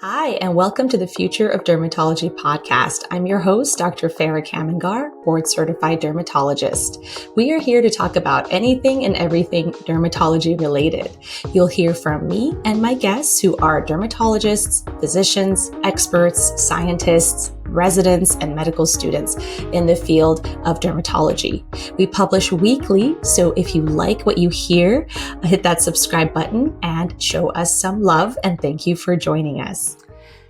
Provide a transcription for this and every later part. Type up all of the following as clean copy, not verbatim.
Hi, and welcome to the Future of Dermatology podcast. I'm your host, Dr. Faranak Kamangar, board certified dermatologist. We are here to talk about anything and everything dermatology related. You'll hear from me and my guests who are dermatologists, physicians, experts, scientists, residents, and medical students in the field of dermatology. We publish weekly, so if you like what you hear, hit that subscribe button and show us some love, and thank you for joining us.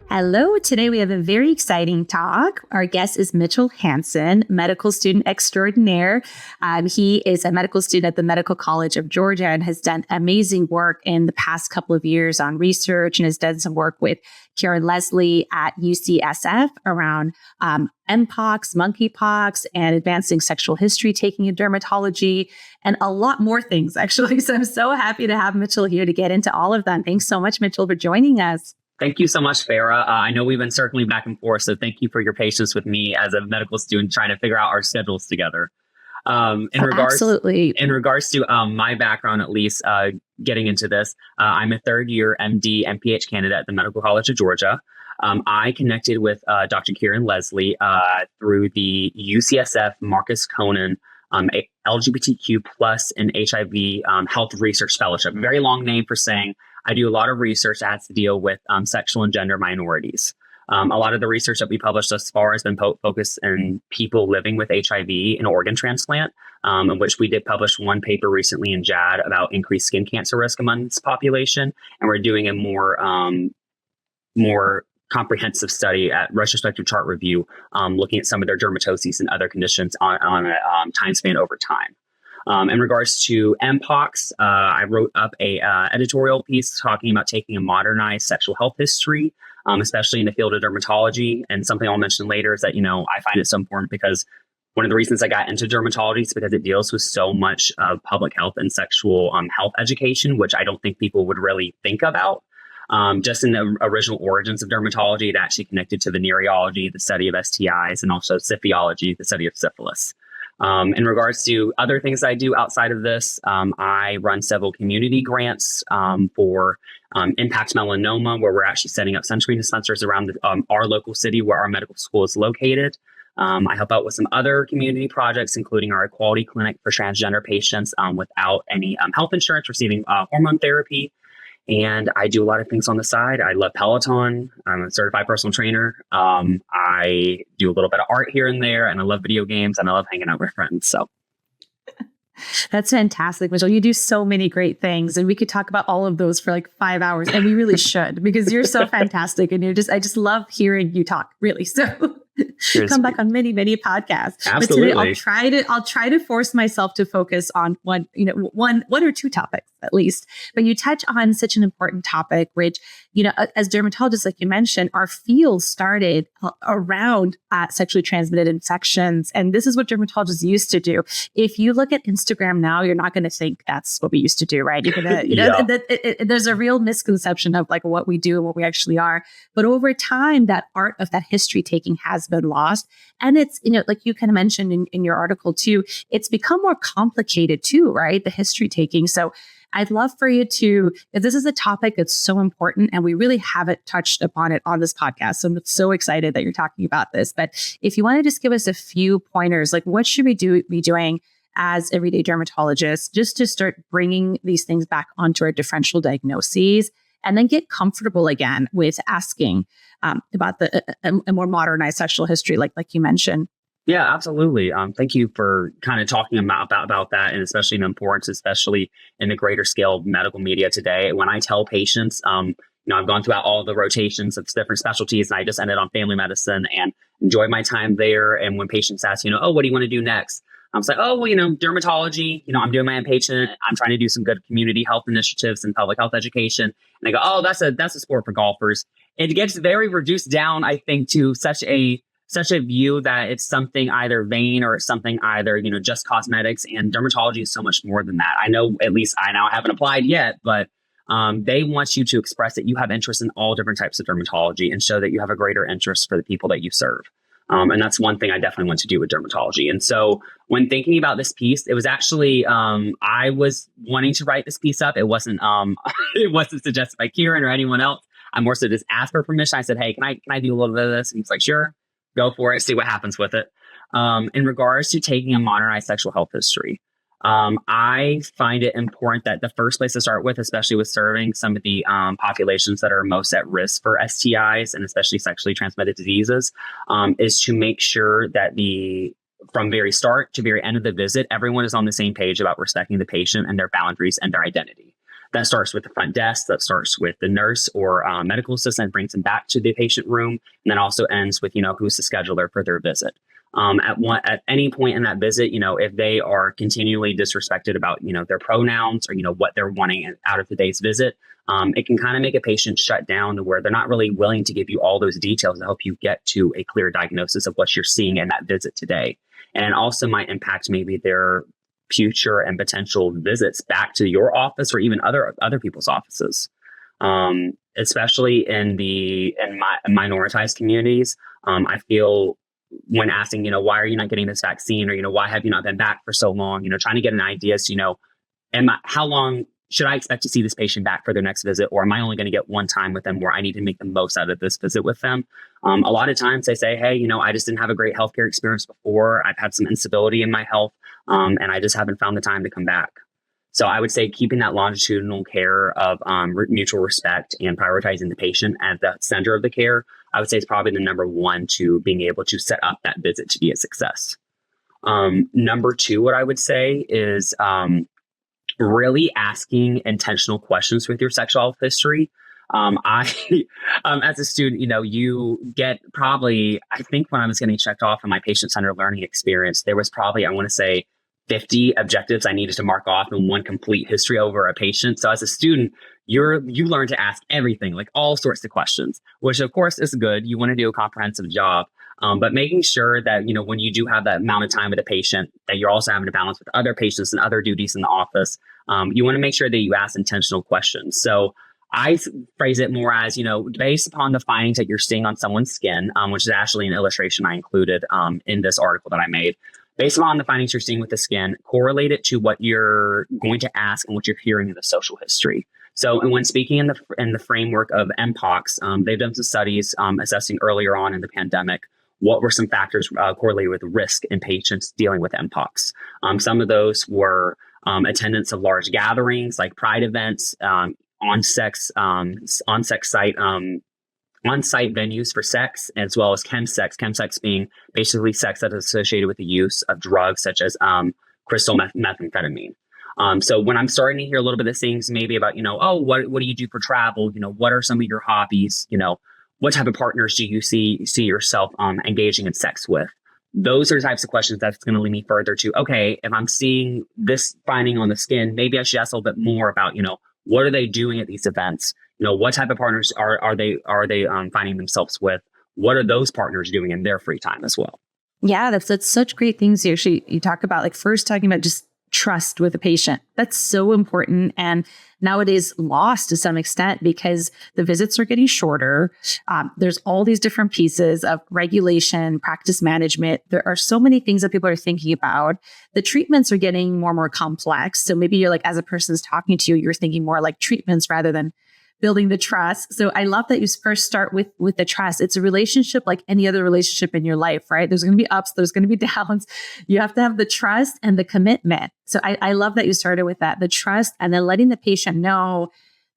Hello, today we have a very exciting talk. Our guest is Mitchell Hanson, medical student extraordinaire. He is a medical student at the Medical College of Georgia and has done amazing work in the past couple of years on research and has done some work with Karen Leslie at UCSF around MPOX, monkeypox, and advancing sexual history taking in dermatology, and a lot more things, actually. So I'm so happy to have Mitchell here to get into all of them. Thanks so much, Mitchell, for joining us. Thank you so much, Farah. I know we've been circling back and forth, so thank you for your patience with me as a medical student trying to figure out our schedules together. Absolutely. In regards to my background, at least getting into this, I'm a third year MD MPH candidate at the Medical College of Georgia. I connected with Dr. Karen Leslie through the UCSF Marcus Conan LGBTQ plus and HIV Health Research Fellowship. Very long name for saying I do a lot of research that has to deal with sexual and gender minorities. A lot of the research that we published thus far has been focused on people living with HIV and organ transplant, in which we did publish one paper recently in JAD about increased skin cancer risk among this population. And we're doing a more comprehensive study at retrospective chart review, looking at some of their dermatoses and other conditions on a time span over time. In regards to MPOX, I wrote up a editorial piece talking about taking a modernized sexual health history, especially in the field of dermatology. And something I'll mention later is that, I find it so important because one of the reasons I got into dermatology is because it deals with so much of public health and sexual health education, which I don't think people would really think about. Just in the original origins of dermatology, it actually connected to venereology, the study of STIs, and also syphiology, the study of syphilis. In regards to other things I do outside of this, I run several community grants for Impact Melanoma, where we're actually setting up sunscreen dispensers around our local city where our medical school is located. I help out with some other community projects, including our equality clinic for transgender patients without any health insurance receiving hormone therapy. And I do a lot of things on the side. I love Peloton. I'm a certified personal trainer. I do a little bit of art here and there, and I love video games, and I love hanging out with friends. So that's fantastic, Mitchell. You do so many great things, and we could talk about all of those for like 5 hours, and we really should, because you're so fantastic, and I just love hearing you talk, really. So come back on many podcasts. Absolutely. But today I'll try to force myself to focus on one or two topics at least. But you touch on such an important topic, which, as dermatologists, like you mentioned, our field started around sexually transmitted infections. And this is what dermatologists used to do. If you look at Instagram now, you're not going to think that's what we used to do, right? You're going to, there's a real misconception of like what we do and what we actually are. But over time, that art of that history taking has been lost. And it's, like you kind of mentioned in your article too, it's become more complicated too, right? The history taking. So I'd love for you to, if this is a topic that's so important and we really haven't touched upon it on this podcast. So I'm so excited that you're talking about this. But if you want to just give us a few pointers, like what should we be doing as everyday dermatologists just to start bringing these things back onto our differential diagnoses and then get comfortable again with asking about a more modernized sexual history, like you mentioned. Yeah, absolutely. Thank you for kind of talking about that, and especially the importance, especially in the greater scale of medical media today. When I tell patients, I've gone throughout all the rotations of different specialties, and I just ended on family medicine and enjoyed my time there. And when patients ask, what do you want to do next? I'm like, dermatology. I'm doing my inpatient. I'm trying to do some good community health initiatives and public health education. And they go, oh, that's a sport for golfers. It gets very reduced down, I think, to such a view that it's something either vain or it's something either, just cosmetics, and dermatology is so much more than that. I know, at least I haven't applied yet, but they want you to express that you have interest in all different types of dermatology and show that you have a greater interest for the people that you serve. And that's one thing I definitely want to do with dermatology. And so when thinking about this piece, it was actually, I was wanting to write this piece up. It wasn't suggested by Kieran or anyone else. I more so just ask for permission. I said, hey, can I do a little bit of this? And he's like, sure, go for it. See what happens with it. In regards to taking a modernized sexual health history, I find it important that the first place to start with, especially with serving some of the populations that are most at risk for STIs and especially sexually transmitted diseases, is to make sure that from very start to very end of the visit, everyone is on the same page about respecting the patient and their boundaries and their identity. That starts with the front desk, that starts with the nurse or medical assistant, brings them back to the patient room, and then also ends with, who's the scheduler for their visit. At any point in that visit, if they are continually disrespected about, their pronouns or, what they're wanting out of today's visit, it can kind of make a patient shut down to where they're not really willing to give you all those details to help you get to a clear diagnosis of what you're seeing in that visit today. And it also might impact maybe their future and potential visits back to your office or even other people's offices, especially in minoritized communities. I feel when asking, why are you not getting this vaccine, or why have you not been back for so long? Trying to get an idea as to, how long should I expect to see this patient back for their next visit, or am I only going to get one time with them where I need to make the most out of this visit with them? A lot of times they say, hey, I just didn't have a great healthcare experience before. I've had some instability in my health, and I just haven't found the time to come back. So I would say keeping that longitudinal care of mutual respect and prioritizing the patient at the center of the care, I would say is probably the number one to being able to set up that visit to be a success. Number two, what I would say is really asking intentional questions with your sexual health history. As a student, you get probably, I think when I was getting checked off in my patient-centered learning experience, there was probably, I want to say, 50 objectives I needed to mark off in one complete history over a patient. So as a student, you learn to ask everything, like all sorts of questions, which of course is good. You want to do a comprehensive job, but making sure that, when you do have that amount of time with a patient, that you're also having to balance with other patients and other duties in the office. You want to make sure that you ask intentional questions. So I phrase it more as, based upon the findings that you're seeing on someone's skin, which is actually an illustration I included in this article that I made. Based on the findings you're seeing with the skin, correlate it to what you're going to ask and what you're hearing in the social history. So, and when speaking in the framework of MPOX, they've done some studies assessing earlier on in the pandemic what were some factors correlated with risk in patients dealing with MPOX. Some of those were attendance of large gatherings like pride events, on-site venues for sex, as well as chemsex being basically sex that is associated with the use of drugs such as crystal methamphetamine. So when I'm starting to hear a little bit of things maybe about, what do you do for travel? What are some of your hobbies? What type of partners do you see yourself engaging in sex with? Those are the types of questions that's going to lead me further to, okay, if I'm seeing this finding on the skin, maybe I should ask a little bit more about, what are they doing at these events? What type of partners are they finding themselves with? What are those partners doing in their free time as well? Yeah, that's such great things you talk about, like first talking about just trust with a patient. That's so important. And nowadays lost to some extent because the visits are getting shorter. There's all these different pieces of regulation, practice management. There are so many things that people are thinking about. The treatments are getting more and more complex. So maybe you're like, as a person's talking to you, you're thinking more like treatments rather than building the trust. So I love that you first start with the trust. It's a relationship like any other relationship in your life, right? There's going to be ups, there's going to be downs. You have to have the trust and the commitment. So I love that you started with that, the trust, and then letting the patient know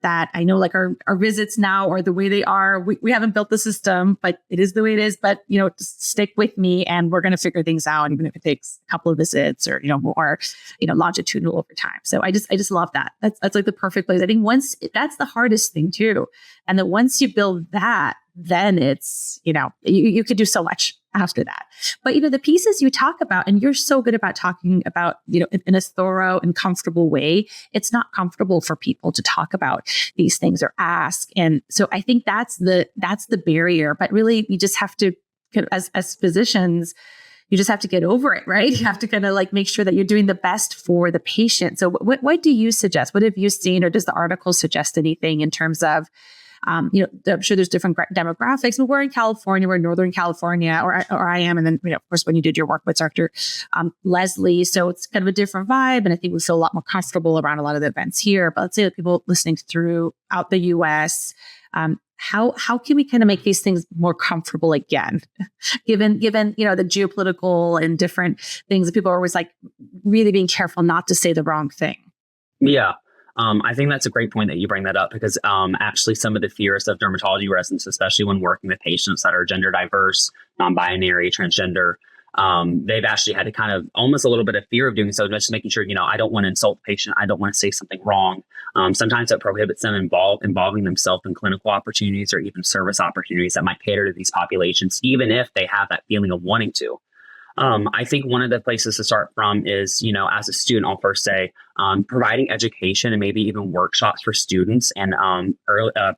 that I know like our visits now are the way they are. We haven't built the system, but it is the way it is. But, just stick with me and we're going to figure things out, even if it takes a couple of visits or, more, longitudinal over time. So I just love that. That's like the perfect place. I think that's the hardest thing too. And then once you build that, then it's, you could do so much after that. But, the pieces you talk about, and you're so good about talking about, in a thorough and comfortable way, it's not comfortable for people to talk about these things or ask. And so I think that's the barrier, but really you just have to, as physicians, you just have to get over it, right? You have to kind of like make sure that you're doing the best for the patient. So what do you suggest? What have you seen, or does the article suggest anything in terms of I'm sure there's different demographics, but we're in California, we're in Northern California, or I am. And then, of course, when you did your work with Dr. Leslie, so it's kind of a different vibe. And I think we feel a lot more comfortable around a lot of the events here. But let's say that people listening throughout the US, how can we kind of make these things more comfortable again, given the geopolitical and different things that people are always like really being careful not to say the wrong thing? Yeah. I think that's a great point that you bring that up because actually some of the fears of dermatology residents, especially when working with patients that are gender diverse, non-binary, transgender, they've actually had to kind of almost a little bit of fear of doing so, just making sure, I don't want to insult the patient. I don't want to say something wrong. Sometimes that prohibits them involving themselves in clinical opportunities or even service opportunities that might cater to these populations, even if they have that feeling of wanting to. I think one of the places to start from is, as a student, I'll first say providing education and maybe even workshops for students and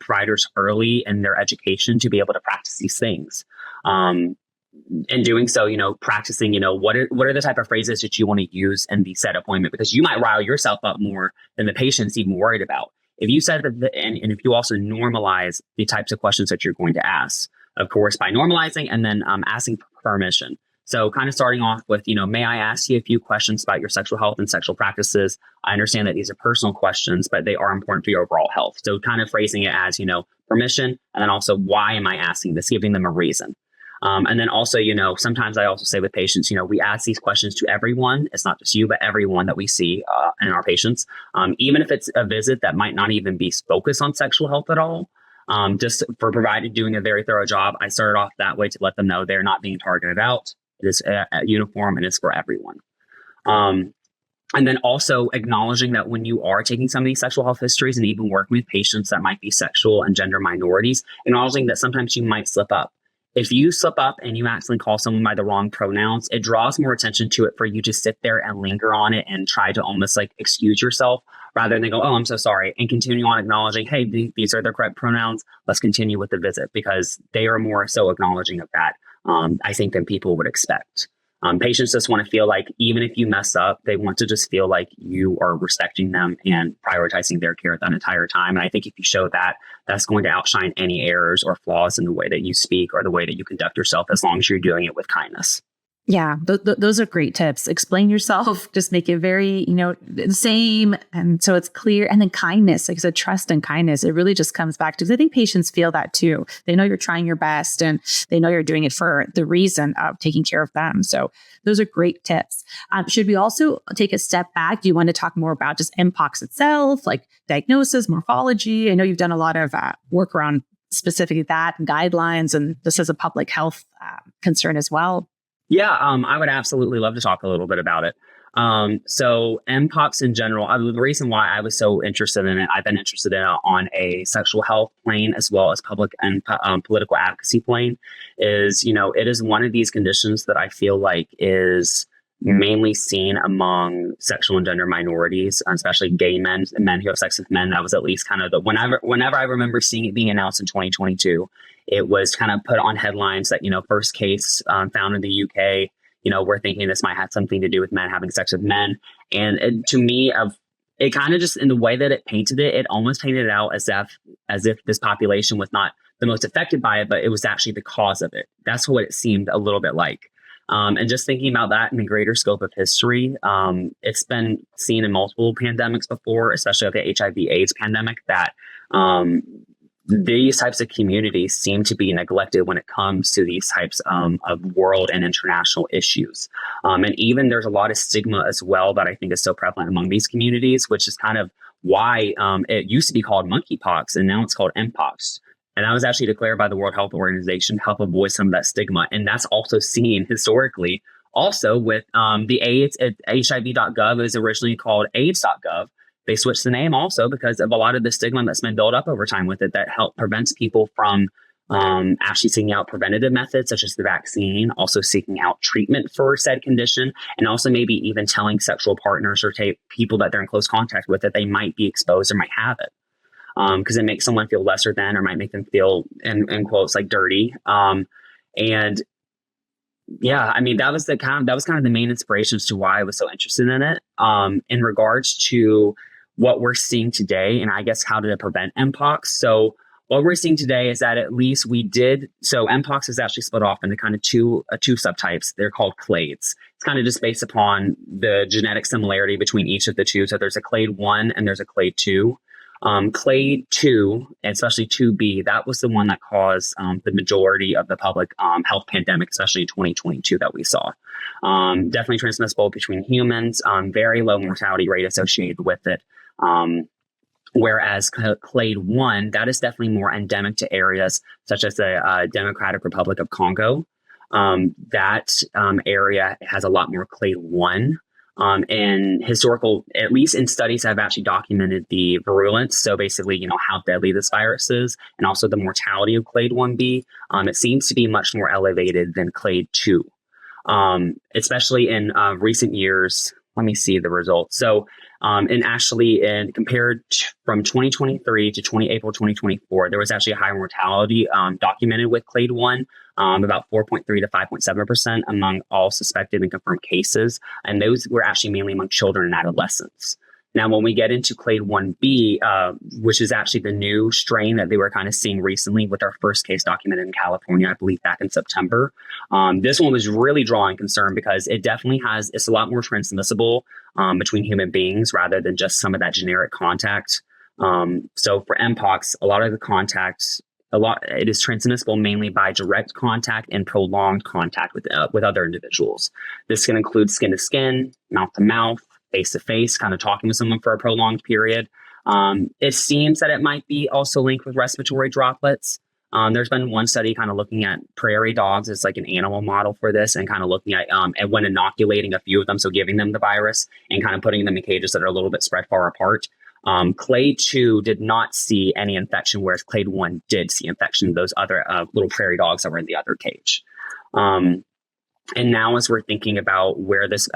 providers early in their education to be able to practice these things. In doing so, practicing, what are the type of phrases that you want to use in the set appointment, because you might rile yourself up more than the patient's even worried about. If you said that, and if you also normalize the types of questions that you're going to ask, of course, by normalizing and then asking for permission. So kind of starting off with, may I ask you a few questions about your sexual health and sexual practices? I understand that these are personal questions, but they are important for your overall health. So kind of phrasing it as, permission, and then also, why am I asking this? Giving them a reason. And then also, sometimes I also say with patients, we ask these questions to everyone. It's not just you, but everyone that we see in our patients, even if it's a visit that might not even be focused on sexual health at all. Just for provided doing a very thorough job, I started off that way to let them know they're not being targeted out. It is uniform and it's for everyone. And then also acknowledging that when you are taking some of these sexual health histories and even working with patients that might be sexual and gender minorities, acknowledging that sometimes you might slip up. If you slip up and you accidentally call someone by the wrong pronouns, it draws more attention to it for you to sit there and linger on it and try to almost like excuse yourself rather than go, oh, I'm so sorry, and continue on acknowledging, hey, these are the correct pronouns. Let's continue with the visit, because they are more so acknowledging of that, I think, than people would expect. Patients just want to feel like even if you mess up, they want to just feel like you are respecting them and prioritizing their care that entire time. And I think if you show that, that's going to outshine any errors or flaws in the way that you speak or the way that you conduct yourself, as long as you're doing it with kindness. Yeah, those are great tips. Explain yourself, just make it very, the same. And so it's clear. And then kindness, like I said, trust and kindness, it really just comes back to, because I think patients feel that too. They know you're trying your best and they know you're doing it for the reason of taking care of them. So those are great tips. Should we also take a step back? Do you want to talk more about just MPOX itself, like diagnosis, morphology? I know you've done a lot of work around specifically that and guidelines, and this is a public health concern as well. Yeah, I would absolutely love to talk a little bit about it. So MPOX in general, the reason why I was so interested in it, I've been interested in it on a sexual health plane as well as public and political advocacy plane, is, it is one of these conditions that I feel like is mainly seen among sexual and gender minorities, especially gay men and men who have sex with men. That was at least kind of whenever I remember seeing it being announced in 2022, it was kind of put on headlines that, first case found in the UK, we're thinking this might have something to do with men having sex with men. And to me, it kind of just, in the way that it painted it, it almost painted it out as if this population was not the most affected by it, but it was actually the cause of it. That's what it seemed a little bit like. And just thinking about that in the greater scope of history, it's been seen in multiple pandemics before, especially like the HIV/AIDS pandemic, that these types of communities seem to be neglected when it comes to these types of world and international issues. And even there's a lot of stigma as well that I think is so prevalent among these communities, which is kind of why it used to be called monkeypox and now it's called MPOX. And that was actually declared by the World Health Organization to help avoid some of that stigma. And that's also seen historically also with the AIDS at HIV.gov. is originally called AIDS.gov. They switched the name also because of a lot of the stigma that's been built up over time with it that prevents people from actually seeking out preventative methods such as the vaccine, also seeking out treatment for said condition, and also maybe even telling sexual partners or people that they're in close contact with that they might be exposed or might have it. Because it makes someone feel lesser than, or might make them feel, in quotes, like dirty. And yeah, I mean, that was kind of the main inspiration as to why I was so interested in it. In regards to what we're seeing today, and I guess how to prevent MPOX. So What we're seeing today is that at least we did. So MPOX is actually split off into kind of two subtypes. They're called clades. It's kind of just based upon the genetic similarity between each of the two. So there's a clade 1 and there's a clade 2. Clade 2, especially 2B, that was the one that caused the majority of the public health pandemic, especially in 2022 that we saw. Definitely transmissible between humans, very low mortality rate associated with it. Whereas clade 1, that is definitely more endemic to areas such as the Democratic Republic of Congo. That area has a lot more clade 1. And historical, at least in studies have actually documented the virulence. So basically, how deadly this virus is, and also the mortality of clade 1B. It seems to be much more elevated than clade 2, especially in recent years. Let me see the results. So, compared from 2023 to April 2024, there was actually a higher mortality documented with clade 1, about 4.3 to 5.7% among all suspected and confirmed cases. And those were actually mainly among children and adolescents. Now, when we get into clade 1B, which is actually the new strain that they were kind of seeing recently with our first case documented in California, I believe back in September, this one was really drawing concern because it definitely it's a lot more transmissible between human beings rather than just some of that generic contact. So for MPOX, a lot of the contacts, it is transmissible mainly by direct contact and prolonged contact with other individuals. This can include skin to skin, mouth to mouth, face to face, kind of talking with someone for a prolonged period. It seems that it might be also linked with respiratory droplets. There's been one study kind of looking at prairie dogs as like an animal model for this, and kind of looking at when inoculating a few of them, so giving them the virus and kind of putting them in cages that are a little bit spread far apart. Clade 2 did not see any infection, whereas Clade 1 did see infection. Those other little prairie dogs that were in the other cage. And now as we're thinking about where this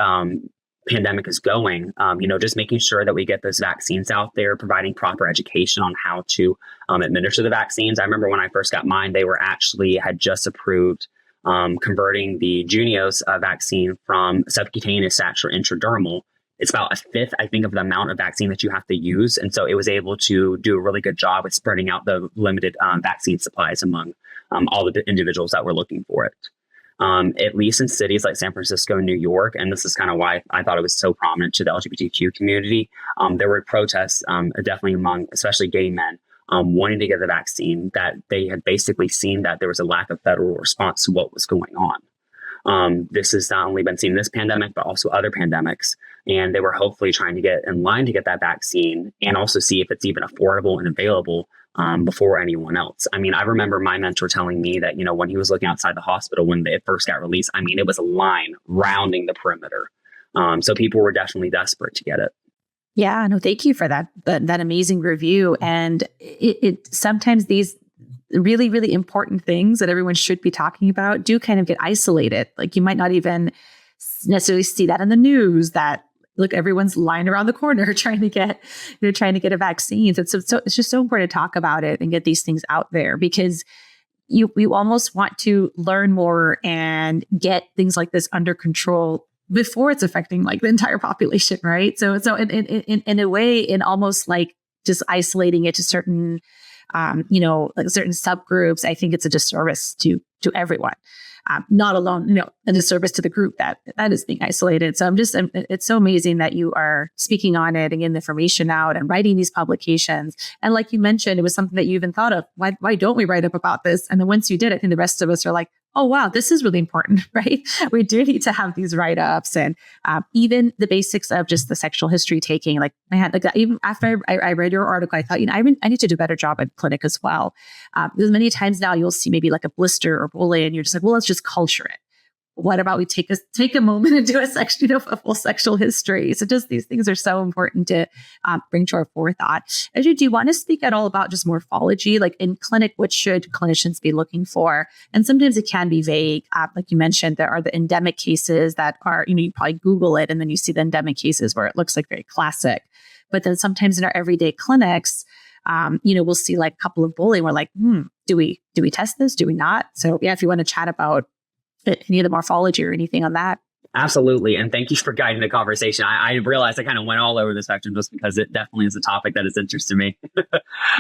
pandemic is going, just making sure that we get those vaccines out there, providing proper education on how to administer the vaccines. I remember when I first got mine, they had just approved converting the Junios vaccine from subcutaneous to intradermal. It's about a fifth, I think, of the amount of vaccine that you have to use. And so it was able to do a really good job with spreading out the limited vaccine supplies among all the individuals that were looking for it. At least in cities like San Francisco and New York, and this is kind of why I thought it was so prominent to the LGBTQ community, there were protests definitely among especially gay men wanting to get the vaccine, that they had basically seen that there was a lack of federal response to what was going on. This has not only been seen in this pandemic, but also other pandemics. And they were hopefully trying to get in line to get that vaccine and also see if it's even affordable and available before anyone else. I mean, I remember my mentor telling me that, when he was looking outside the hospital when it first got released, I mean, it was a line rounding the perimeter. So people were definitely desperate to get it. Yeah, no, thank you for that amazing review. And it sometimes these really, really important things that everyone should be talking about do kind of get isolated. Like you might not even necessarily see that in the news, that look, everyone's lying around the corner trying to get a vaccine. So it's just so important to talk about it and get these things out there, because you almost want to learn more and get things like this under control before it's affecting like the entire population, right? So in a way, in almost like just isolating it to certain like certain subgroups, I think it's a disservice to everyone. Not alone, a disservice to the group that is being isolated. So it's so amazing that you are speaking on it and getting the information out and writing these publications. And like you mentioned, it was something that you even thought of. Why don't we write up about this? And then once you did, I think the rest of us are like, oh, wow, this is really important, right? We do need to have these write-ups, and even the basics of just the sexual history taking. Like I had like that, even after I read your article, I thought, I need to do a better job at clinic as well. Because many times now you'll see maybe like a blister or bully, and you're just like, well, let's just culture it. What about we take a moment and do a full sexual history? So just these things are so important to bring to our forethought. Ajay, do you want to speak at all about just morphology? Like in clinic, what should clinicians be looking for? And sometimes it can be vague. Like you mentioned, there are the endemic cases that are, you probably Google it and then you see the endemic cases where it looks like very classic. But then sometimes in our everyday clinics, we'll see like a couple of bullying. We're like, do we test this? Do we not? So yeah, if you want to chat about any of the morphology or anything on that. Absolutely. And thank you for guiding the conversation. I realized I kind of went all over the spectrum just because it definitely is a topic that is interesting to me.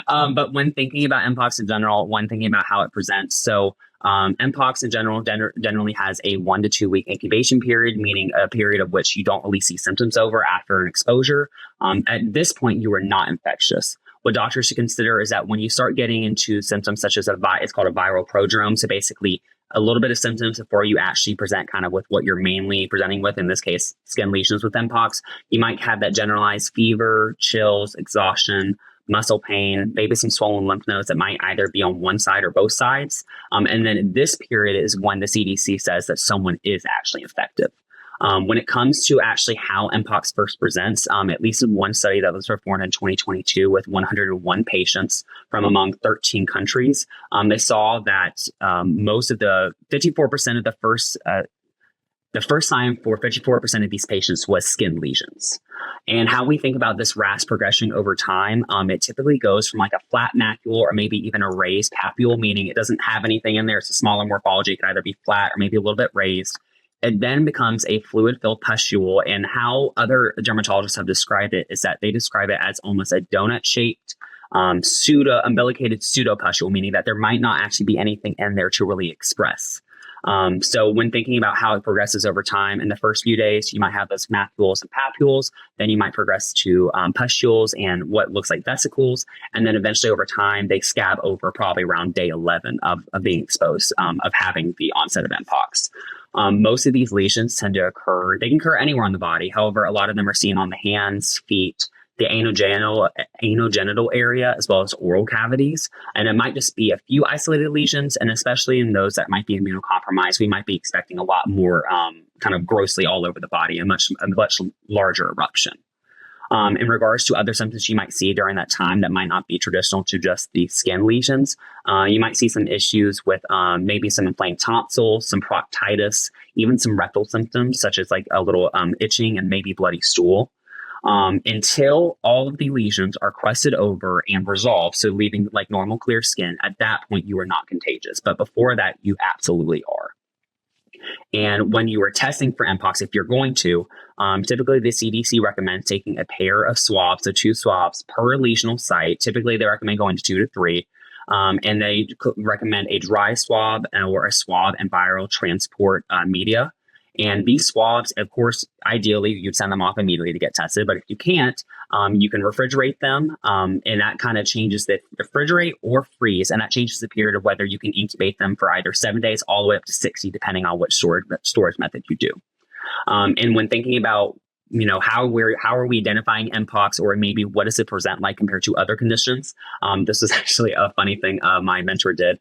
But when thinking about MPOX in general, when thinking about how it presents, so MPOX in general generally has a 1 to 2 week incubation period, meaning a period of which you don't really see symptoms over after an exposure. At this point, you are not infectious. What doctors should consider is that when you start getting into symptoms such as it's called a viral prodrome, so basically a little bit of symptoms before you actually present kind of with what you're mainly presenting with, in this case, skin lesions with MPOX, you might have that generalized fever, chills, exhaustion, muscle pain, maybe some swollen lymph nodes that might either be on one side or both sides. And then this period is when the CDC says that someone is actually infected. When it comes to actually how MPOX first presents, at least in one study that was performed in 2022 with 101 patients from among 13 countries, they saw that most of the 54% of the first sign for 54% of these patients was skin lesions. And how we think about this RAS progression over time, it typically goes from like a flat macule or maybe even a raised papule, meaning it doesn't have anything in there. It's a smaller morphology. It can either be flat or maybe a little bit raised. It then becomes a fluid-filled pustule. And how other dermatologists have described it is that they describe it as almost a donut-shaped, umbilicated pseudopustule, meaning that there might not actually be anything in there to really express. So when thinking about how it progresses over time, in the first few days, you might have those macules and papules. Then you might progress to pustules and what looks like vesicles. And then eventually over time, they scab over probably around day 11 of being exposed, of having the onset of MPOX. Most of these lesions tend to occur, they can occur anywhere on the body. However, a lot of them are seen on the hands, feet, the anogenital area, as well as oral cavities. And it might just be a few isolated lesions. And especially in those that might be immunocompromised, we might be expecting a lot more kind of grossly all over the body, a much larger eruption. In regards to other symptoms you might see during that time that might not be traditional to just the skin lesions, you might see some issues with maybe some inflamed tonsils, some proctitis, even some rectal symptoms such as like a little itching and maybe bloody stool. Until all of the lesions are crusted over and resolved, so leaving like normal clear skin, at that point you are not contagious. But before that, you absolutely are. And when you are testing for MPOX, if you're going to, typically the CDC recommends taking a pair of swabs, so 2 swabs per lesional site. Typically, they recommend going to 2 to 3. And they recommend a dry swab or a swab and viral transport media. And these swabs, of course, ideally, you'd send them off immediately to get tested. But if you can't, you can refrigerate them. And that kind of changes the refrigerate or freeze. And that changes the period of whether you can incubate them for either 7 days all the way up to 60, depending on which storage method you do. And when thinking about how are we identifying MPOX, or maybe what does it present like compared to other conditions? This was actually a funny thing my mentor did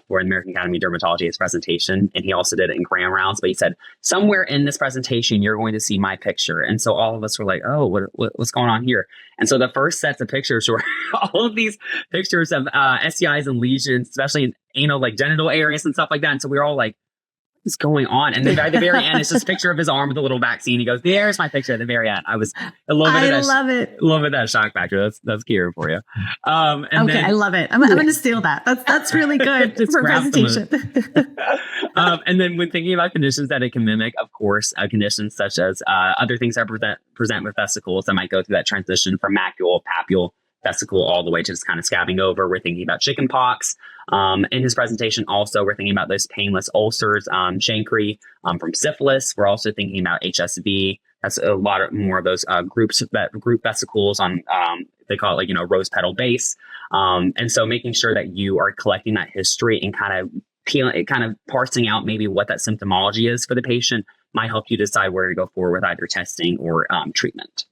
for the American Academy of Dermatology, his presentation, and he also did it in grand rounds. But he said, somewhere in this presentation, you're going to see my picture. And so all of us were like, oh, what's going on here? And so the first sets of pictures were all of these pictures of STIs and lesions, especially in anal, like genital areas and stuff like that. And so we were all like, is going on? And then at the very end, it's just a picture of his arm with a little vaccine. He goes, "There's my picture." At the very end, I love it. Love it. That shock factor. That's Kieran for you. I love it. I'm going to steal that. That's really good for presentation. And then when thinking about conditions that it can mimic, of course, conditions such as other things that present with vesicles that might go through that transition from macule, papule, vesicle all the way to just kind of scabbing over. We're thinking about chickenpox. In his presentation, also, we're thinking about those painless ulcers, chancre, from syphilis. We're also thinking about HSV. That's a lot more of those group vesicles on, they call it rose petal base. And so making sure that you are collecting that history and kind of parsing out maybe what that symptomology is for the patient might help you decide where to go forward with either testing or treatment.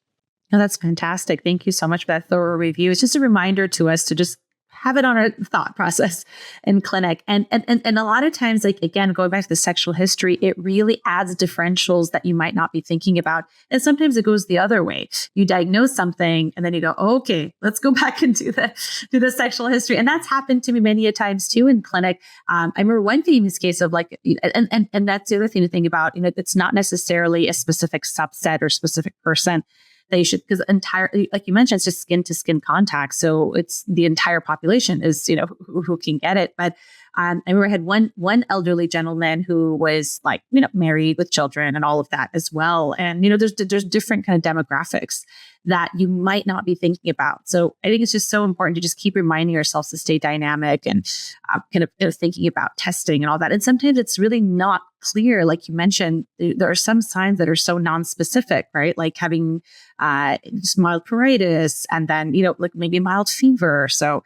No, that's fantastic. Thank you so much for that thorough review. It's just a reminder to us to just have it on our thought process in clinic. And a lot of times, like, again, going back to the sexual history, it really adds differentials that you might not be thinking about. And sometimes it goes the other way. You diagnose something and then you go, okay, let's go back and do the sexual history. And that's happened to me many a times too in clinic. I remember one famous case of like, and that's the other thing to think about, it's not necessarily a specific subset or specific person. They should, because like you mentioned, it's just skin to skin contact. So it's the entire population is, who can get it. But I remember I had one elderly gentleman who was like, married with children and all of that as well. And, there's different kind of demographics that you might not be thinking about. So I think it's just so important to just keep reminding ourselves to stay dynamic and kind of thinking about testing and all that. And sometimes it's really not clear. Like you mentioned, there are some signs that are so non-specific, right? Like having just mild pruritus and then, like maybe mild fever. So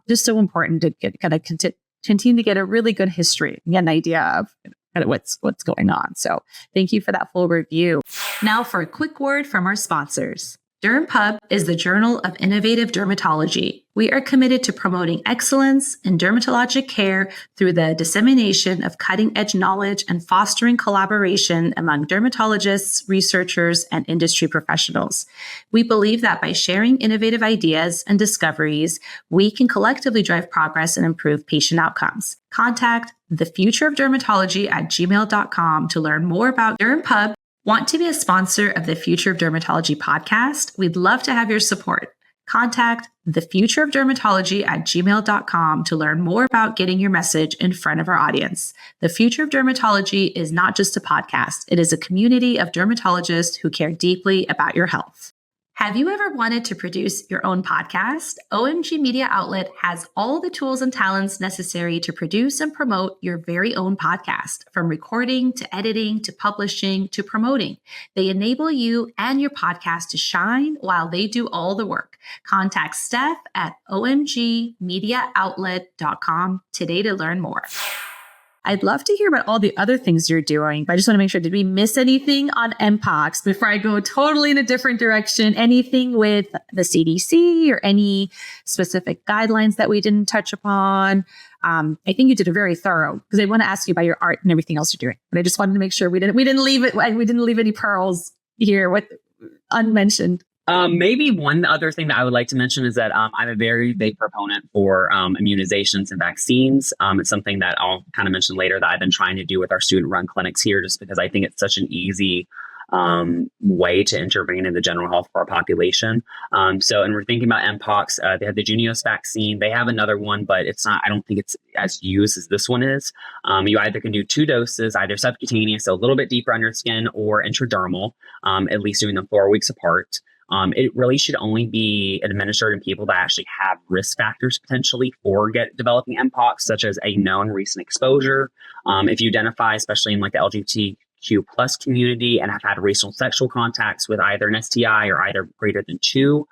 just so important to continue to get a really good history and get an idea of kind of what's going on. So thank you for that full review. Now for a quick word from our sponsors. DermPub is the Journal of Innovative Dermatology. We are committed to promoting excellence in dermatologic care through the dissemination of cutting-edge knowledge and fostering collaboration among dermatologists, researchers, and industry professionals. We believe that by sharing innovative ideas and discoveries, we can collectively drive progress and improve patient outcomes. Contact the Future of Dermatology at gmail.com to learn more about DermPub. Want to be a sponsor of the Future of Dermatology podcast? We'd love to have your support. Contact the Future of Dermatology at gmail.com to learn more about getting your message in front of our audience. The Future of Dermatology is not just a podcast. It is a community of dermatologists who care deeply about your health. Have you ever wanted to produce your own podcast? OMG Media Outlet has all the tools and talents necessary to produce and promote your very own podcast, from recording to editing to publishing to promoting. They enable you and your podcast to shine while they do all the work. Contact Steph at omgmediaoutlet.com today to learn more. I'd love to hear about all the other things you're doing, but I just want to make sure, did we miss anything on MPOX before I go totally in a different direction? Anything with the CDC or any specific guidelines that we didn't touch upon? I think you did a very thorough, because I want to ask you about your art and everything else you're doing, but I just wanted to make sure we didn't leave any pearls here unmentioned. Maybe one other thing that I would like to mention is that I'm a very big proponent for immunizations and vaccines. It's something that I'll kind of mention later that I've been trying to do with our student-run clinics here, just because I think it's such an easy way to intervene in the general health of our population. And we're thinking about MPOX. They have the Junios vaccine. They have another one, but I don't think it's as used as this one is. You either can do 2 doses, either subcutaneous, so a little bit deeper under skin, or intradermal, at least doing them 4 weeks apart. It really should only be administered in people that actually have risk factors potentially for developing MPOX, such as a known recent exposure. If you identify, especially in like the LGBTQ plus community, and have had recent sexual contacts with either an STI or either greater than 2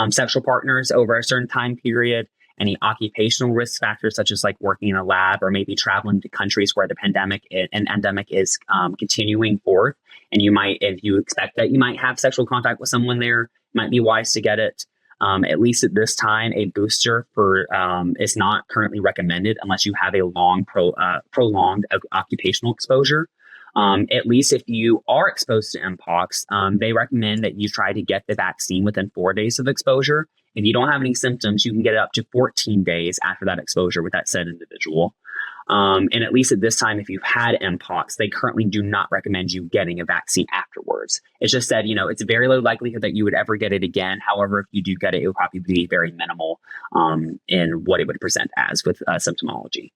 sexual partners over a certain time period, any occupational risk factors, such as like working in a lab or maybe traveling to countries where the pandemic and endemic is continuing forth. And if you expect that you might have sexual contact with someone there, it might be wise to get it. At least at this time, a booster is not currently recommended unless you have a prolonged occupational exposure. At least if you are exposed to MPOX, they recommend that you try to get the vaccine within 4 days of exposure. If you don't have any symptoms, you can get it up to 14 days after that exposure with that said individual. And at least at this time, if you've had MPOX, they currently do not recommend you getting a vaccine afterwards. It's just said, it's a very low likelihood that you would ever get it again. However, if you do get it, it would probably be very minimal in what it would present as with symptomology.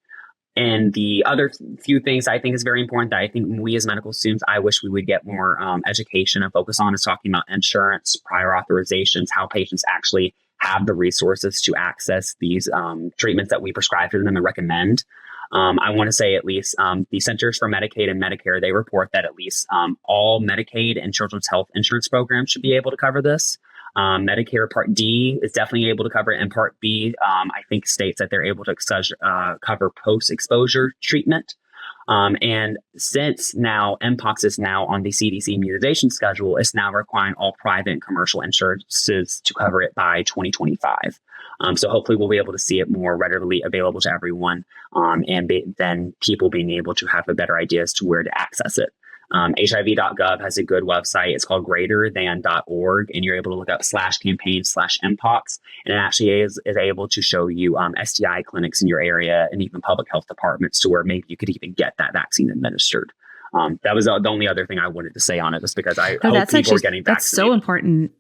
And the other few things I think is very important that I think we as medical students, I wish we would get more education and focus on, is talking about insurance, prior authorizations, how patients actually have the resources to access these treatments that we prescribe to them and recommend. I want to say at least the Centers for Medicaid and Medicare, they report that at least all Medicaid and children's health insurance programs should be able to cover this. Medicare Part D is definitely able to cover it, and Part B, I think, states that they're able to cover post-exposure treatment. And since now MPOX is now on the CDC immunization schedule, it's now requiring all private and commercial insurances to cover it by 2025. So hopefully we'll be able to see it more readily available to everyone, and then people being able to have a better idea as to where to access it. HIV.gov has a good website. It's called greaterthan.org, and you're able to look up /campaign/MPOX, and it actually is able to show you STI clinics in your area and even public health departments to where maybe you could even get that vaccine administered. That was the only other thing I wanted to say on it, just because I hope people are getting vaccinated. That's so important.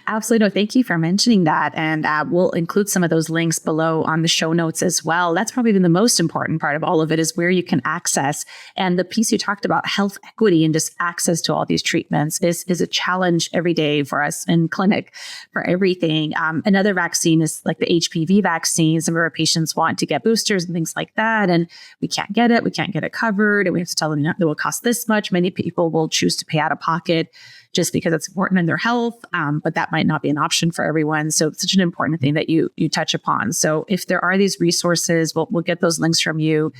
Absolutely. No, thank you for mentioning that. And we'll include some of those links below on the show notes as well. That's probably the most important part of all of it is where you can access. And the piece you talked about, health equity and just access to all these treatments is a challenge every day for us in clinic for everything. Another vaccine is like the HPV vaccine. Some of our patients want to get boosters and things like that. And we can't get it. We can't get it covered. And we have to tell them that it will cost this much. Many people will choose to pay out of pocket just because it's important in their health, but that might not be an option for everyone. So it's such an important thing that you touch upon. So if there are these resources, we'll get those links from you,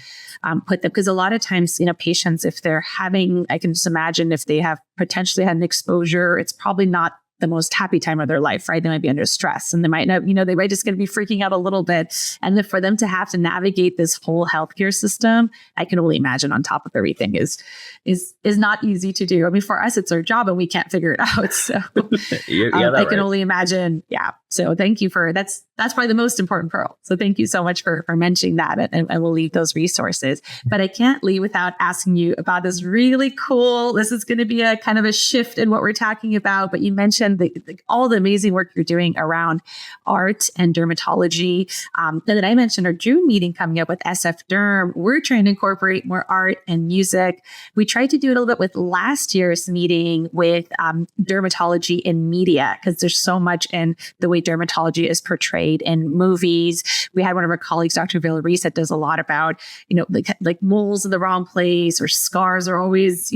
put them, because a lot of times, patients, if they're having, I can just imagine if they have potentially had an exposure, it's probably not the most happy time of their life, right? They might be under stress and they might not, they might just going to be freaking out a little bit. And then for them to have to navigate this whole healthcare system, I can only imagine on top of everything is not easy to do. I mean, for us, it's our job and we can't figure it out. So I can only imagine. Yeah. So thank you that's probably the most important pearl. So thank you so much for mentioning that. And we'll leave those resources, but I can't leave without asking you about this really cool, this is going to be a kind of a shift in what we're talking about, but you mentioned all the amazing work you're doing around art and dermatology. And then I mentioned our June meeting coming up with SF Derm. We're trying to incorporate more art and music. We tried to do it a little bit with last year's meeting with dermatology in media, because there's so much in the way dermatology is portrayed in movies. We had one of our colleagues, Dr. Villarice, that does a lot about, like moles in the wrong place or scars are always,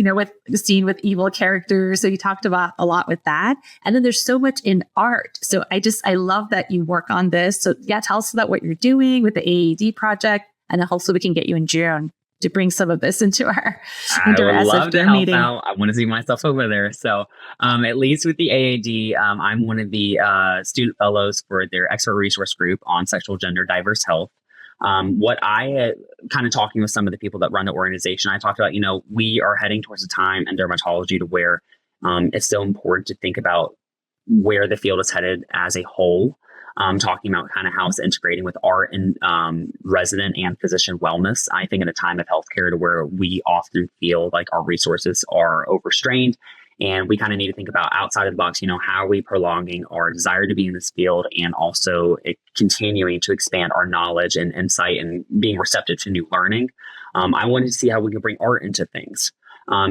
seen with evil characters. So you talked about a lot with that. And then there's so much in art. So I love that you work on this. So yeah, tell us about what you're doing with the AAD project, and then hopefully we can get you in June to bring some of this into our love to help meeting. out. I want to see myself over there. So at least with the AAD, I'm one of the student fellows for their expert resource group on sexual, gender, diverse health. What I kind of talking with some of the people that run the organization, I talked about, we are heading towards a time in dermatology to where it's so important to think about where the field is headed as a whole. Talking about kind of how it's integrating with art and resident and physician wellness. I think in a time of healthcare to where we often feel like our resources are overstrained, and we kind of need to think about outside of the box, how are we prolonging our desire to be in this field and also continuing to expand our knowledge and insight and being receptive to new learning. I wanted to see how we can bring art into things.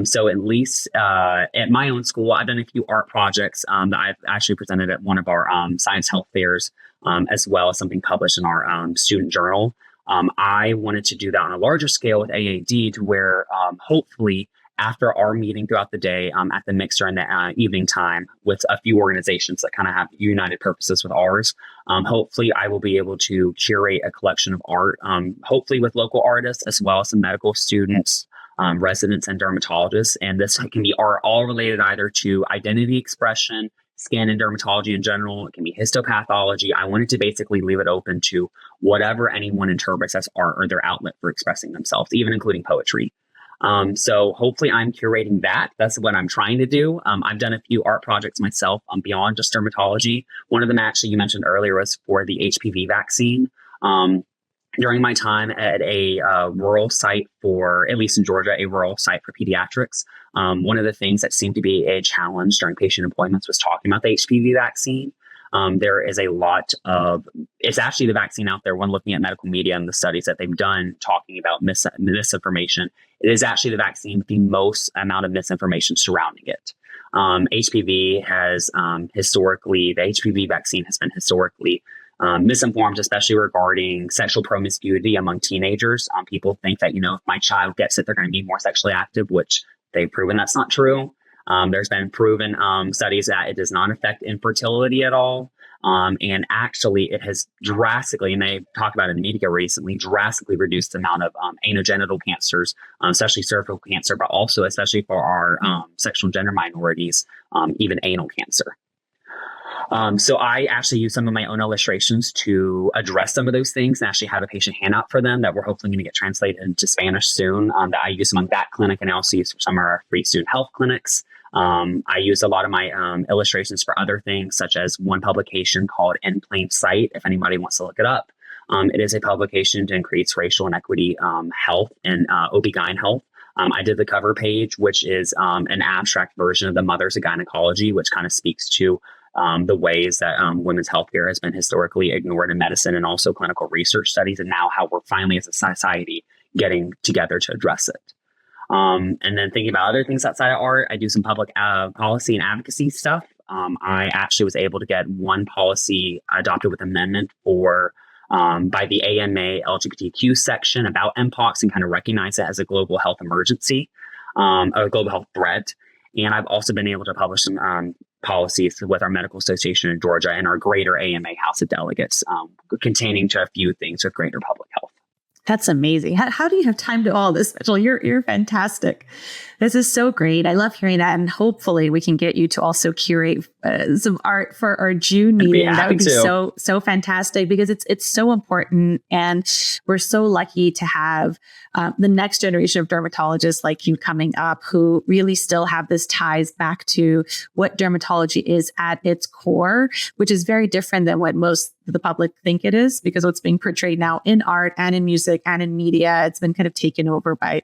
So at least at my own school, I've done a few art projects that I've actually presented at one of our science health fairs, as well as something published in our student journal. I wanted to do that on a larger scale with AAD to where hopefully after our meeting throughout the day at the mixer in the evening time with a few organizations that kind of have united purposes with ours, hopefully I will be able to curate a collection of art, hopefully with local artists as well as some medical students, residents and dermatologists. And this can be art all related either to identity expression, skin and dermatology in general. It can be histopathology. I wanted to basically leave it open to whatever anyone interprets as art or their outlet for expressing themselves, even including poetry. So hopefully I'm curating that. That's what I'm trying to do. I've done a few art projects myself beyond just dermatology. One of them actually you mentioned earlier was for the HPV vaccine. During my time at a rural site for, at least in Georgia, a rural site for pediatrics, one of the things that seemed to be a challenge during patient appointments was talking about the HPV vaccine. There is a lot of, it's actually the vaccine out there when looking at medical media and the studies that they've done talking about misinformation. It is actually the vaccine with the most amount of misinformation surrounding it. HPV has historically, the HPV vaccine has been historically misinformed, especially regarding sexual promiscuity among teenagers. People think that, if my child gets it, they're going to be more sexually active, which they've proven that's not true. There's been proven studies that it does not affect infertility at all. And actually, it has drastically, and they talked about it in the media recently, drastically reduced the amount of anogenital cancers, especially cervical cancer, but also especially for our sexual and gender minorities, even anal cancer. So I actually use some of my own illustrations to address some of those things and actually have a patient handout for them that we're hopefully going to get translated into Spanish soon, that I use among that clinic and I also use for some of our free student health clinics. I use a lot of my illustrations for other things, such as one publication called In Plain Sight, if anybody wants to look it up. It is a publication to increase racial inequity health and OB-GYN health. I did the cover page, which is an abstract version of the Mothers of Gynecology, which kind of speaks to the ways that women's healthcare has been historically ignored in medicine and also clinical research studies, and now how we're finally as a society getting together to address it. And then thinking about other things outside of art, I do some public policy and advocacy stuff. I actually was able to get one policy adopted with amendment for by the AMA LGBTQ section about MPOX and kind of recognize it as a global health emergency, a global health threat. And I've also been able to publish some policies with our medical association in Georgia and our greater AMA House of Delegates, containing to a few things with greater public health. That's amazing. How do you have time to all this, Mitchell? You're fantastic. This is so great. I love hearing that. And hopefully we can get you to also curate some art for our June meeting. That would be so fantastic, because it's so important. And we're so lucky to have the next generation of dermatologists like you coming up, who really still have this ties back to what dermatology is at its core, which is very different than what most of the public think it is, because what's being portrayed now in art and in music and in media, it's been kind of taken over by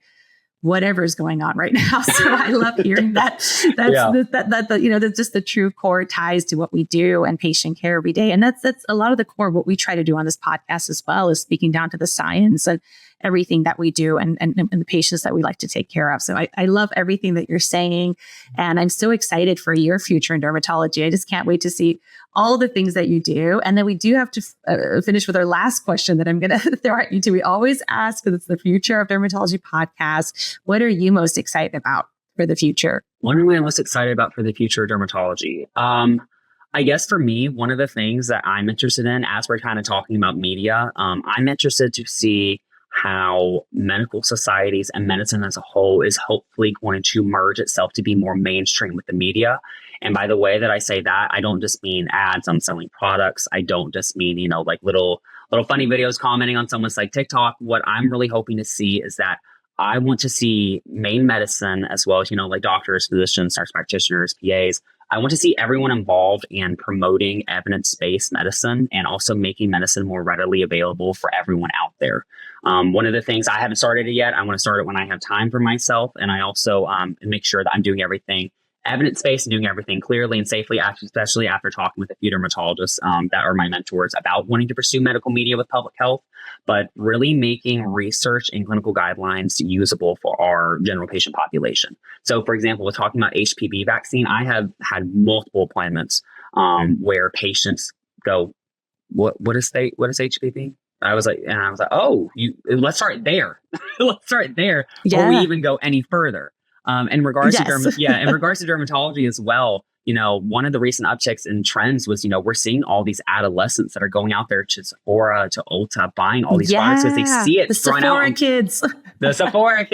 whatever's going on right now. So I love hearing that. That's just the true core ties to what we do and patient care every day. And that's a lot of the core of what we try to do on this podcast as well, is speaking down to the science and everything that we do and the patients that we like to take care of. So I love everything that you're saying. And I'm so excited for your future in dermatology. I just can't wait to see all the things that you do. And then we do have to finish with our last question that I'm going to throw at you too. We always ask, because it's the Future of Dermatology podcast, what are you most excited about for the future? What am I most excited about for the future of dermatology? I guess for me, one of the things that I'm interested in, as we're kind of talking about media, I'm interested to see how medical societies and medicine as a whole is hopefully going to merge itself to be more mainstream with the media. And by the way that I say that, I don't just mean ads on selling products. I don't just mean, like little funny videos commenting on someone's like TikTok. What I'm really hoping to see is that I want to see main medicine, as well as, like doctors, physicians, nurse practitioners, PAs. I want to see everyone involved in promoting evidence-based medicine and also making medicine more readily available for everyone out there. One of the things, I haven't started it yet. I want to start it when I have time for myself. And I also make sure that I'm doing everything evidence-based and doing everything clearly and safely, especially after talking with a few dermatologists that are my mentors about wanting to pursue medical media with public health, but really making research and clinical guidelines usable for our general patient population. So, for example, with talking about HPV vaccine, I have had multiple appointments where patients go, what is HPV? I was like, oh, let's start there. Let's start there before we even go any further. In regards to dermatology as well, one of the recent upticks in trends was, we're seeing all these adolescents that are going out there to Sephora, to Ulta, buying all these products because they see it. The Sephora kids. The Sephora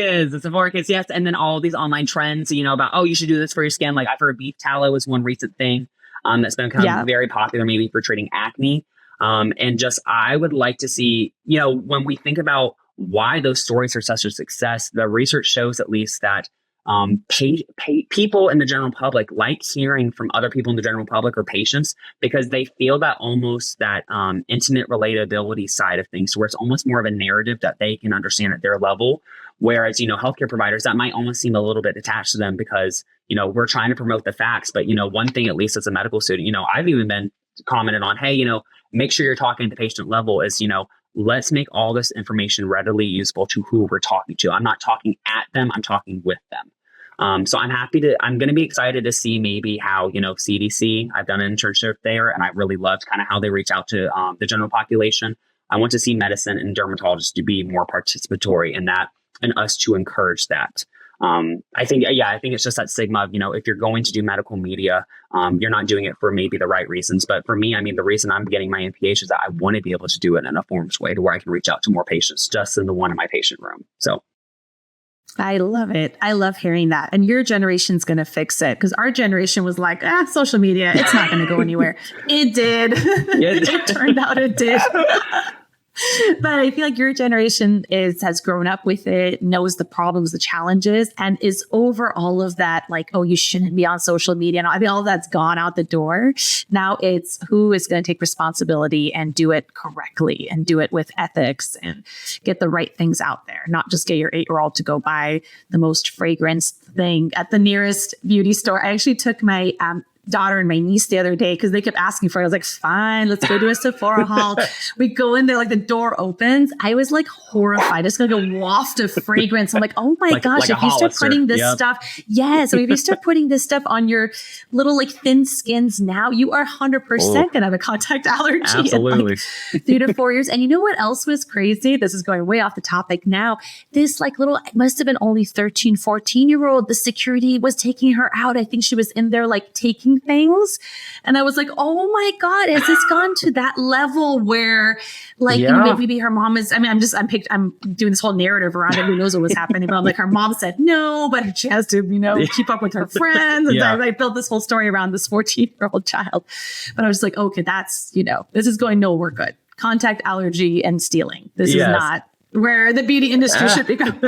kids, yes. And then all these online trends, about, oh, you should do this for your skin. Like I've heard beef tallow was one recent thing that's been very popular, maybe for treating acne. And just, I would like to see, when we think about why those stories are such a success, the research shows at least that people in the general public like hearing from other people in the general public or patients, because they feel that almost that intimate relatability side of things, where it's almost more of a narrative that they can understand at their level. Whereas, healthcare providers, that might almost seem a little bit attached to them because, we're trying to promote the facts. But, one thing, at least as a medical student, I've even been commented on, hey, make sure you're talking at the patient level is, let's make all this information readily usable to who we're talking to. I'm not talking at them, I'm talking with them. So I'm going to be excited to see maybe how, CDC, I've done an internship there and I really loved kind of how they reach out to the general population. I want to see medicine and dermatologists to be more participatory in that and us to encourage that. I think it's just that stigma of, if you're going to do medical media, you're not doing it for maybe the right reasons. But for me, the reason I'm getting my MPH is that I want to be able to do it in a formal way to where I can reach out to more patients just in the one in my patient room. So I love it. I love hearing that. And your generation's going to fix it, because our generation was like, social media, it's not going to go anywhere. It did. It turned out it did. But I feel like your generation has grown up with it, knows the problems, the challenges, and is over all of that. Like, oh, you shouldn't be on social media. And all of that's gone out the door. Now it's who is going to take responsibility and do it correctly and do it with ethics and get the right things out there. Not just get your 8-year-old to go buy the most fragrance thing at the nearest beauty store. I actually took my daughter and my niece the other day because they kept asking for it. I was like, fine, let's go to a Sephora haul. We go in there, like the door opens. I was like horrified. It's like a waft of fragrance. I'm like, oh my gosh, if you start putting this stuff, so if you start putting this stuff on your little like thin skins now, you are 100% going to have a contact allergy. Absolutely. In like 3 to 4 years. And you know what else was crazy? This is going way off the topic now. This like little, it must have been only 13, 14-year-old. The security was taking her out. I think she was in there like taking things. And I was like, oh my God, has this gone to that level where like, you know, maybe her mom is, I mean, I'm doing this whole narrative around it. Who knows what was happening? But I'm like, her mom said no, but she has to, you know, keep up with her friends. And I built this whole story around this 14-year-old child. But I was just like, okay, that's, you know, this is going nowhere good. Contact allergy and stealing. This is not where the beauty industry should be going.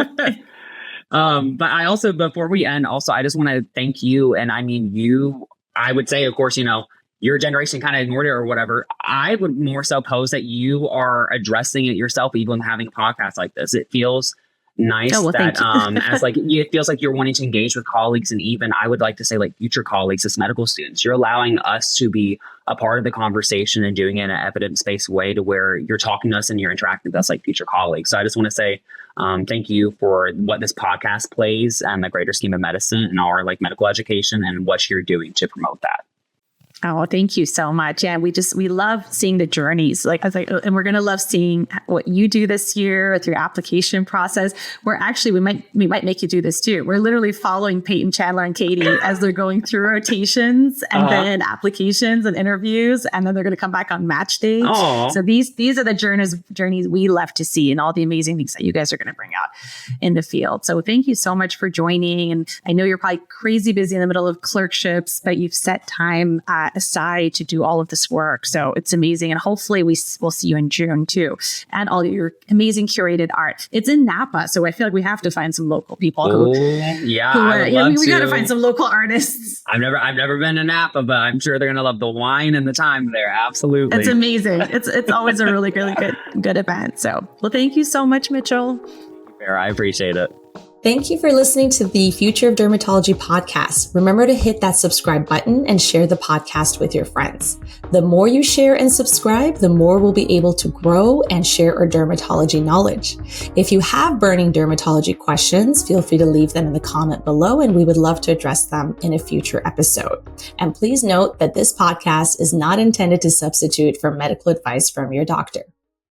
But I also, before we end, also, I just want to thank you. And I mean, I would say, of course, you know, your generation kind of ignored it or whatever. I would more so pose that you are addressing it yourself, even having a podcast like this. It feels nice that as like it feels like you're wanting to engage with colleagues, and even I would like to say like future colleagues as medical students. You're allowing us to be a part of the conversation and doing it in an evidence-based way to where you're talking to us and you're interacting with us like future colleagues. So I just want to say thank you for what this podcast plays and the greater scheme of medicine and our like medical education and what you're doing to promote that. Oh, thank you so much. Yeah, we love seeing the journeys. Like I was like, and we're going to love seeing what you do this year through application process. We're actually, we might make you do this too. We're literally following Peyton, Chandler, and Katie as they're going through rotations and then applications and interviews, and then they're going to come back on match day. So these are the journeys we love to see, and all the amazing things that you guys are going to bring out in the field. So thank you so much for joining. And I know you're probably crazy busy in the middle of clerkships, but you've set time aside to do all of this work. So it's amazing. And hopefully we'll see you in June too. And all your amazing curated art. It's in Napa. So I feel like we have to find some local people we got to find some local artists. I've never been to Napa, but I'm sure they're going to love the wine and the time there. Absolutely. It's amazing. It's always a really, really good event. So, well, thank you so much, Mitchell. I appreciate it. Thank you for listening to the Future of Dermatology podcast. Remember to hit that subscribe button and share the podcast with your friends. The more you share and subscribe, the more we'll be able to grow and share our dermatology knowledge. If you have burning dermatology questions, feel free to leave them in the comment below, and we would love to address them in a future episode. And please note that this podcast is not intended to substitute for medical advice from your doctor.